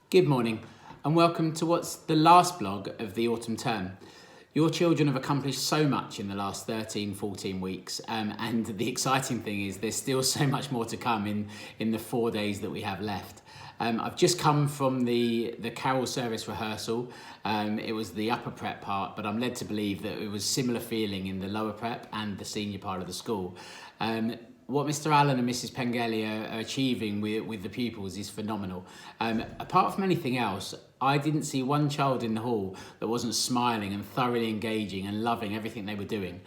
Good morning and welcome to what's the last blog of the autumn term. Your children have accomplished so much in the last 13, 14 weeks and the exciting thing is there's still so much more to come in the 4 days that we have left. I've just come from the carol service rehearsal. It was the upper prep part, but I'm led to believe that it was similar feeling in the lower prep and the senior part of the school. What Mr. Allen and Mrs. Pengelly are achieving with the pupils is phenomenal. Apart from anything else, I didn't see one child in the hall that wasn't smiling and thoroughly engaging and loving everything they were doing.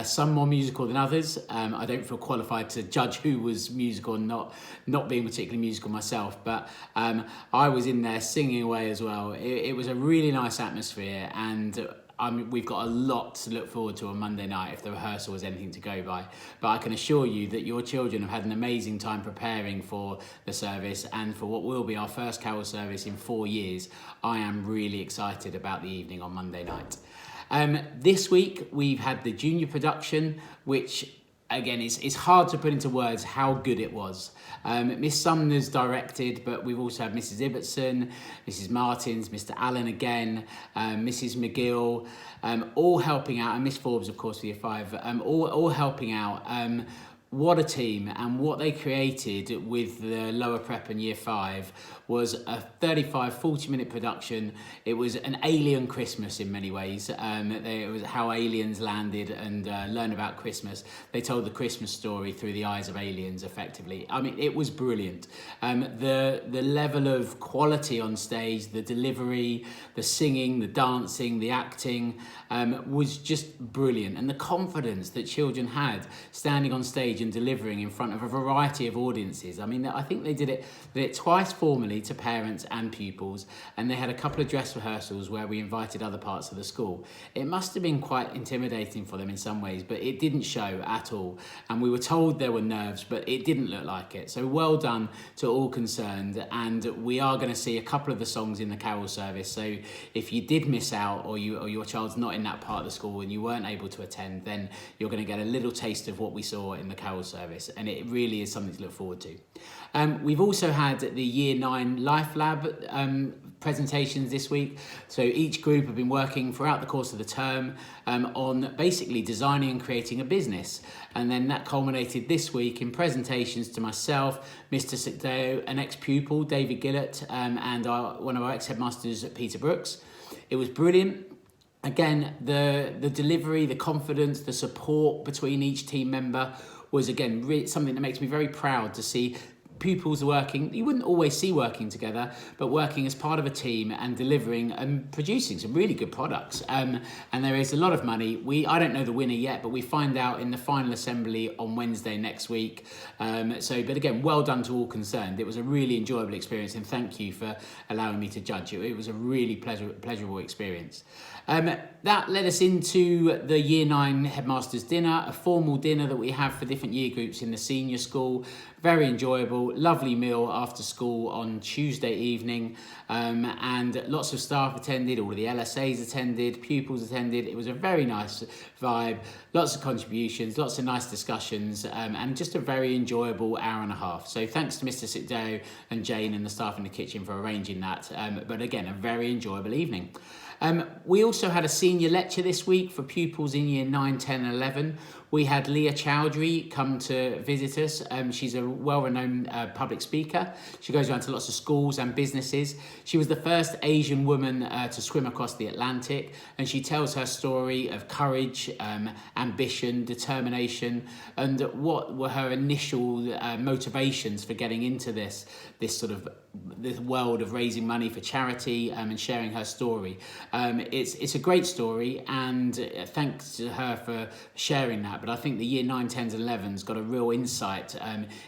Some more musical than others. I don't feel qualified to judge who was musical and not being particularly musical myself, but I was in there singing away as well. It was a really nice atmosphere, and we've got a lot to look forward to on Monday night if the rehearsal was anything to go by. But I can assure you that your children have had an amazing time preparing for the service and for what will be our first carol service in 4 years. I am really excited about the evening on Monday night. This week we've had the junior production, which again, it's hard to put into words how good it was. Miss Sumner's directed, but we've also had Mrs. Ibbotson, Mrs. Martins, Mr. Allen again, Mrs. McGill, all helping out, and Miss Forbes, of course, for year 5, all helping out. What a team, and what they created with the lower prep and year 5 was a 40 minute production. It was an alien Christmas in many ways. It was how aliens landed and learned about Christmas. They told the Christmas story through the eyes of aliens, effectively. I mean, it was brilliant. The level of quality on stage, the delivery, the singing, the dancing, the acting was just brilliant. And the confidence that children had standing on stage and delivering in front of a variety of audiences. I mean, I think they did it twice formally to parents and pupils, and they had a couple of dress rehearsals where we invited other parts of the school. It must have been quite intimidating for them in some ways, but it didn't show at all. And we were told there were nerves, but it didn't look like it. So well done to all concerned. And we are going to see a couple of the songs in the carol service. So if you did miss out, or your child's not in that part of the school and you weren't able to attend, then you're going to get a little taste of what we saw in the carol service, and it really is something to look forward to. We've also had the Year 9 Life Lab presentations this week. So each group have been working throughout the course of the term on basically designing and creating a business. And then that culminated this week in presentations to myself, Mr. Sikdeo, an ex-pupil, David Gillett, and one of our ex-headmasters, Peter Brooks. It was brilliant. Again, the delivery, the confidence, the support between each team member was, again, really something that makes me very proud to see pupils working. You wouldn't always see working together, but working as part of a team and delivering and producing some really good products. And there is a lot of money. I don't know the winner yet, but we find out in the final assembly on Wednesday next week. But again, well done to all concerned. It was a really enjoyable experience, and thank you for allowing me to judge it. It was a really pleasurable experience. That led us into the Year 9 Headmasters Dinner, a formal dinner that we have for different year groups in the senior school. Very enjoyable, lovely meal after school on Tuesday evening, and lots of staff attended, all of the LSAs attended, pupils attended. It was a very nice vibe, lots of contributions, lots of nice discussions, and just a very enjoyable hour and a half. So thanks to Mr. Sikdeo and Jane and the staff in the kitchen for arranging that, but again, a very enjoyable evening. We also had a senior lecture this week for pupils in year 9, 10 and 11. We had Leah Chowdhury come to visit us. She's a well-renowned public speaker. She goes around to lots of schools and businesses. She was the first Asian woman to swim across the Atlantic, and she tells her story of courage, ambition, determination, and what were her initial motivations for getting into this world of raising money for charity and sharing her story. It's a great story, and thanks to her for sharing that. But I think the year 9, 10s and 11s got a real insight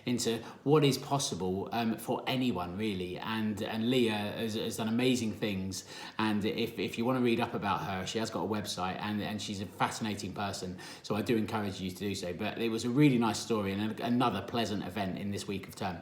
into what is possible for anyone, really. And Leah has done amazing things. And if you want to read up about her, she has got a website, and she's a fascinating person. So I do encourage you to do so. But it was a really nice story and another pleasant event in this week of term.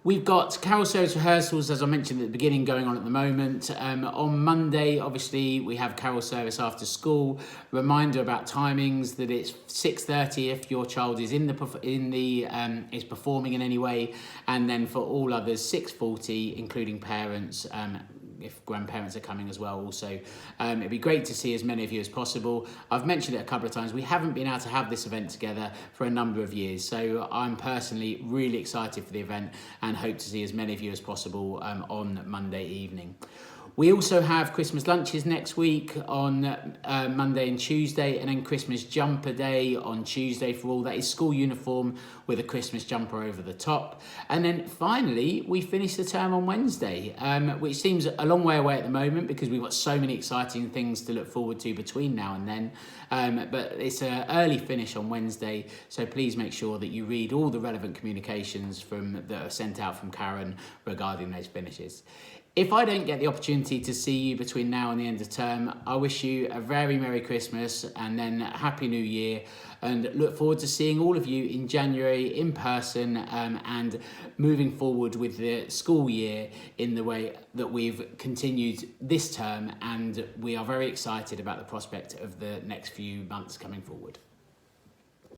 We've got carol service rehearsals, as I mentioned at the beginning, going on at the moment. On Monday, obviously, we have carol service after school. Reminder about timings that it's 6:30 if your child is is performing in any way, and then for all others 6:40, including parents. If grandparents are coming as well also. It'd be great to see as many of you as possible. I've mentioned it a couple of times, we haven't been able to have this event together for a number of years, so I'm personally really excited for the event and hope to see as many of you as possible on Monday evening. We also have Christmas lunches next week on Monday and Tuesday, and then Christmas jumper day on Tuesday for all. That is school uniform with a Christmas jumper over the top. And then finally, we finish the term on Wednesday, which seems a long way away at the moment because we've got so many exciting things to look forward to between now and then. But it's an early finish on Wednesday, so please make sure that you read all the relevant communications that are sent out from Karen regarding those finishes. If I don't get the opportunity to see you between now and the end of term, I wish you a very Merry Christmas and then Happy New Year, and look forward to seeing all of you in January in person and moving forward with the school year in the way that we've continued this term, and we are very excited about the prospect of the next few months coming forward.